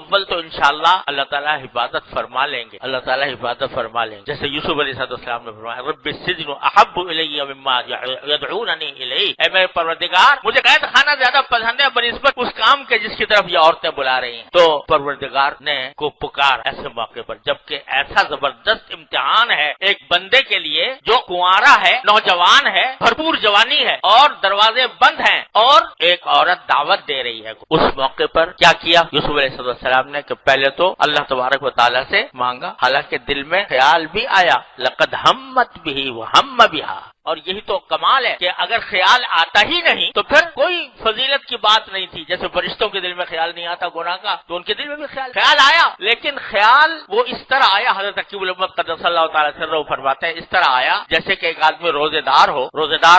اول تو انشاءاللہ اللہ تعالیٰ حفاظت فرما لیں گے، اللہ تعالیٰ حفاظت فرما لیں گے، جیسے یوسف علیہ السلام نے فرمایا رب السجن احب الی مما یدعوننی الیہ، اے میرے پروردگار مجھے قید خانہ زیادہ پسند ہے بنسبت اس کام کے جس کی طرف یہ عورتیں بلا رہی ہیں۔ تو پروردگار نے کو پکار ایسے موقع پر، جبکہ ایسا زبردست امتحان ہے ایک بندے کے لیے جو کنوارا ہے، نوجوان ہے، بھرپور جوانی ہے اور دروازے بند ہیں، اور ایک عورت دعوت دے رہی ہے، اس موقع پر کیا کیا یوسف علیہ السلام نے کہ پہلے تو اللہ تبارک و تعالیٰ سے مانگا، حالانکہ دل میں خیال بھی آیا لقد ہمت بہ وہم بہا، اور یہی تو کمال ہے کہ اگر خیال آتا ہی نہیں تو پھر کوئی فضیلت کی بات نہیں تھی۔ جیسے فرشتوں کے دل میں خیال نہیں آتا گناہ کا، تو ان کے دل میں بھی خیال آیا، لیکن خیال وہ اس طرح آیا، حضرت عقیب الامت قدس اللہ تعالیٰ سرہ فرماتے ہیں اس طرح آیا جیسے کہ ایک آدمی روزے دار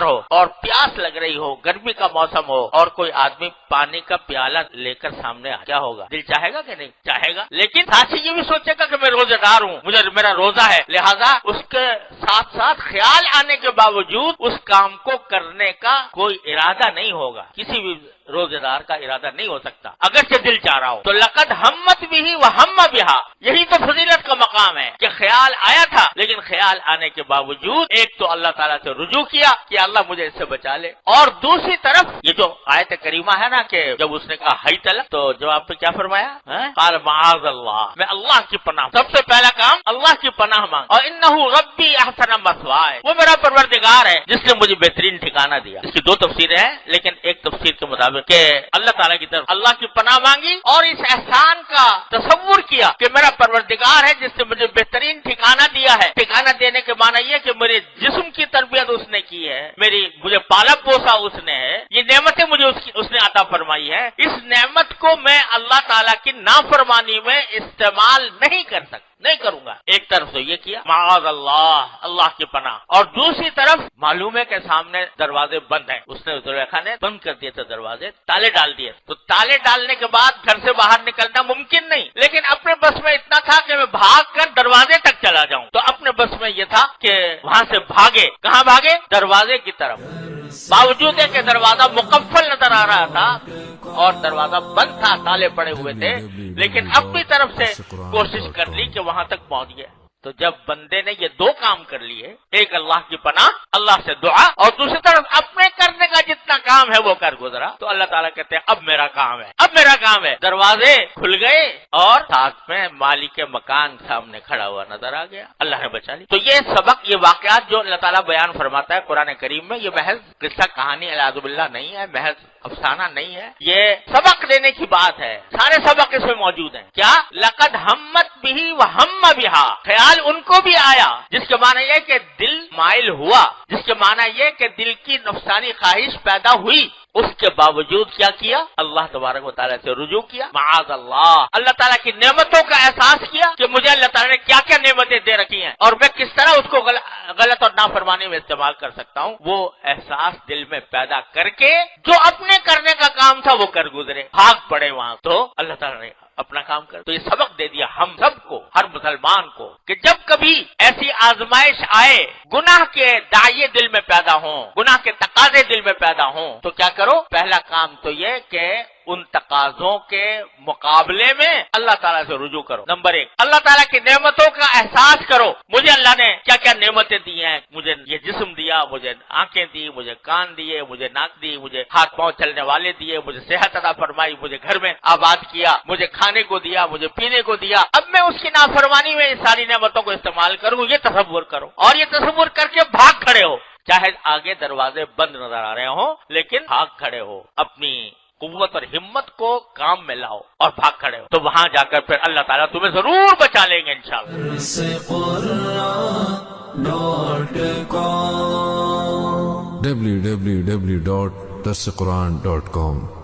ہو اور پیاس لگ رہی ہو، گرمی کا موسم ہو، اور کوئی آدمی پانی کا پیالہ لے کر سامنے کیا ہوگا؟ دل چاہے گا کہ نہیں چاہے گا، لیکن ساتھ ہی یہ بھی سوچے گا کہ میں روزے دار ہوں، مجھے میرا روزہ ہے، لہذا اس کے ساتھ ساتھ خیال آنے کے باوجود اس کام کو کرنے کا کوئی ارادہ نہیں ہوگا، کسی بھی روزے دار کا ارادہ نہیں ہو سکتا اگرچہ دل چاہ رہا ہو۔ تو لقد ہمت بھی وہم بہا، یہی تو فضیلت کا مقام ہے کہ خیال آیا تھا، لیکن خیال آنے کے باوجود ایک تو اللہ تعالیٰ سے رجوع کیا کہ اللہ مجھے اس سے بچا لے، اور دوسری طرف یہ جو آیت کریمہ ہے نا کہ جب اس نے کہا ہی طلب تو جواب پہ کیا فرمایا؟ قال معاذ اللہ، میں اللہ کی پناہ، سب سے پہلا کام اللہ کی پناہ مانگ، اور انہ ربی احسن مثوائے، وہ میرا پروردگار ہے جس نے مجھے بہترین ٹھکانہ دیا۔ اس کی دو تفسیریں ہیں، لیکن ایک تفسیر کے مطابق کہ اللہ تعالیٰ کی طرف اللہ کی پناہ مانگی اور اس احسان کا تصور کیا کہ میرا پروردگار ہے جس نے مجھے بہترین ٹھکانہ دیا ہے۔ ٹھکانہ دینے کے معنی یہ کہ میرے جسم کی تربیت اس نے کی ہے، مجھے پالا پوسا اس نے ہے، یہ نعمتیں مجھے اس نے عطا فرمائی ہے، اس نعمت کو میں اللہ تعالیٰ کی نافرمانی میں استعمال نہیں کر سکتا، نہیں کروں گا۔ ایک طرف تو یہ کیا معاذ اللہ، اللہ کی پناہ، اور دوسری طرف معلوم ہے کہ سامنے دروازے بند ہیں، اس نے زلیخا نے بند کر دیے تھے دروازے، تالے ڈال دیے، تو تالے ڈالنے کے بعد گھر سے باہر نکلنا ممکن نہیں، لیکن اپنے بس میں اتنا تھا کہ میں بھاگ کر دروازے تک چلا جاؤں، تو اپنے بس میں یہ تھا کہ وہاں سے بھاگے، کہاں بھاگے؟ دروازے کی طرف، باوجود ہے کہ دروازہ مقفل نظر آ رہا تھا اور دروازہ بند تھا، تالے پڑے ہوئے تھے، لیکن اپنی طرف سے کوشش کر لی کہ وہاں تک پہنچ گئے۔ تو جب بندے نے یہ دو کام کر لیے، ایک اللہ کی پناہ، اللہ سے دعا، اور دوسری طرف اپنے کرنے کا جتنا کام ہے وہ کر گزرا، تو اللہ تعالیٰ کہتے ہیں اب میرا کام ہے، اب میرا کام ہے۔ دروازے کھل گئے اور ساتھ میں مالک مکان سامنے کھڑا ہوا نظر آ گیا، اللہ نے بچا لی۔ تو یہ سبق، یہ واقعات جو اللہ تعالیٰ بیان فرماتا ہے قرآن کریم میں، یہ محض قصہ کہانی اعوذ باللہ نہیں ہے، محض افسانہ نہیں ہے، یہ سبق دینے کی بات ہے، سارے سبق اس میں موجود ہیں۔ کیا؟ لقد ہمت بھی وہم بہا، خیال ان کو بھی آیا، جس کے معنی یہ کہ دل مائل ہوا، جس کے معنی یہ کہ دل کی نفسانی خواہش پیدا ہوئی، اس کے باوجود کیا کیا؟ اللہ تبارک و تعالیٰ سے رجوع کیا، معاذ اللہ، اللہ تعالیٰ کی نعمتوں کا احساس کیا کہ مجھے اللہ تعالیٰ نے کیا کیا نعمتیں دے رکھی ہیں اور میں کس طرح اس کو غلط اور نافرمانی میں استعمال کر سکتا ہوں، وہ احساس دل میں پیدا کر کے جو اپنے کرنے کا کام تھا وہ کر گزرے، بھاگ پڑے وہاں، تو اللہ تعالیٰ نے اپنا کام کر۔ تو یہ سبق دے دیا ہم سب کو، ہر مسلمان کو، کہ جب کبھی ایسی آزمائش آئے، گناہ کے داعیے دل میں پیدا ہوں، گناہ کے تقاضے دل میں پیدا ہوں، تو کیا کرو؟ پہلا کام تو یہ کہ ان تقاضوں کے مقابلے میں اللہ تعالیٰ سے رجوع کرو۔ نمبر ایک، اللہ تعالیٰ کی نعمتوں کا احساس کرو، مجھے اللہ نے کیا کیا نعمتیں دی ہیں، مجھے یہ جسم دیا، مجھے آنکھیں دی، مجھے کان دیے، مجھے ناک دی، مجھے ہاتھ پاؤں چلنے والے دیے، مجھے صحت عطا فرمائی، مجھے گھر میں آباد کیا، مجھے کھانے کو دیا، مجھے پینے کو دیا، اب میں اس کی نافرمانی میں ان ساری نعمتوں کو استعمال کروں، یہ تصور کرو، اور یہ تصور کر کے بھاگ کھڑے ہو، چاہے آگے دروازے بند نظر آ رہے ہوں، لیکن بھاگ کھڑے ہو، اپنی قوت اور ہمت کو کام میں لاؤ اور بھاگ کھڑے ہو، تو وہاں جا کر پھر اللہ تعالیٰ تمہیں ضرور بچا لیں گے انشاءاللہ۔ www.darsequran.com